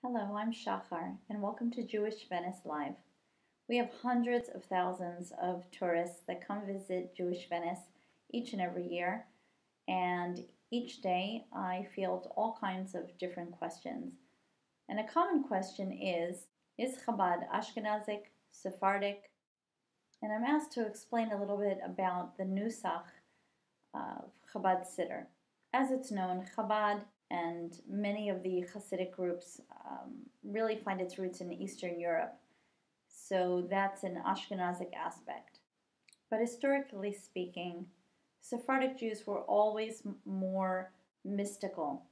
Hello, I'm Shachar, and welcome to Jewish Venice Live. We have hundreds of thousands of tourists that come visit Jewish Venice each and every year, and each day I field all kinds of different questions. And a common question is Chabad Ashkenazic, Sephardic? And I'm asked to explain a little bit about the nusach of Chabad Siddur. As it's known, Chabad and many of the Hasidic groups really find its roots in Eastern Europe. So that's an Ashkenazic aspect. But historically speaking, Sephardic Jews were always more mystical.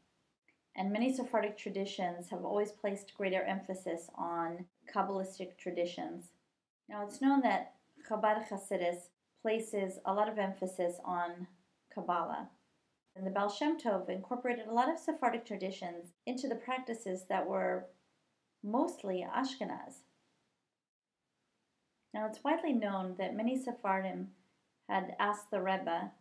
And many Sephardic traditions have always placed greater emphasis on Kabbalistic traditions. Now it's known that Chabad Hasidus places a lot of emphasis on Kabbalah. And the Baal Shem Tov incorporated a lot of Sephardic traditions into the practices that were mostly Ashkenaz. Now it's widely known that many Sephardim had asked the Rebbe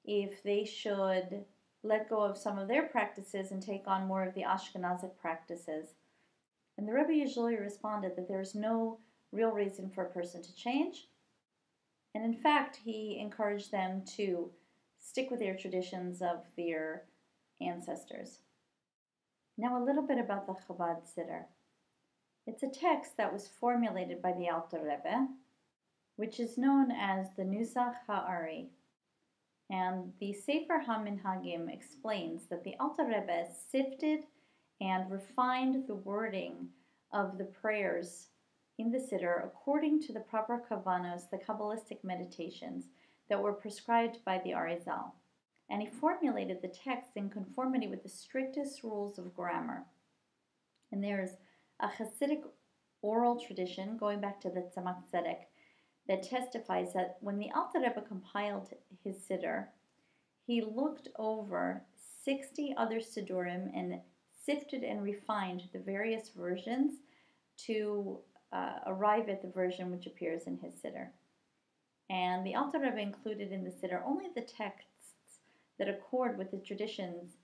if they should let go of some of their practices and take on more of the Ashkenazic practices. And the Rebbe usually responded that there's no real reason for a person to change. And in fact, he encouraged them to stick with their traditions of their ancestors. Now a little bit about the Chabad Siddur. It's a text that was formulated by the Alter Rebbe, which is known as the Nusach Ha'ari. And the Sefer HaMinhagim explains that the Alter Rebbe sifted and refined the wording of the prayers in the Siddur according to the proper kavanos, the Kabbalistic meditations that were prescribed by the Arizal. And he formulated the text in conformity with the strictest rules of grammar. And there's a Hasidic oral tradition going back to the Tzemach Tzedek that testifies that when the Alter Rebbe compiled his Siddur, he looked over 60 other Siddurim and sifted and refined the various versions to arrive at the version which appears in his Siddur. And the Alter Rebbe included in the Siddur only the texts that accord with the traditions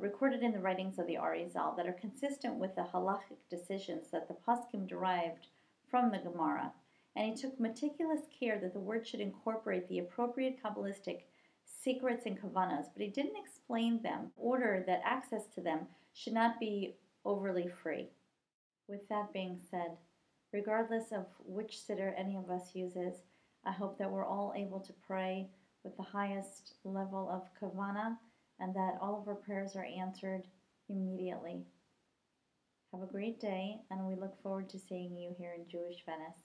recorded in the writings of the Arizal that are consistent with the halachic decisions that the Poskim derived from the Gemara. And he took meticulous care that the word should incorporate the appropriate Kabbalistic secrets and kavanas, but he didn't explain them in order that access to them should not be overly free. With that being said, regardless of which Siddur any of us uses, I hope that we're all able to pray with the highest level of kavana and that all of our prayers are answered immediately. Have a great day, and we look forward to seeing you here in Jewish Venice.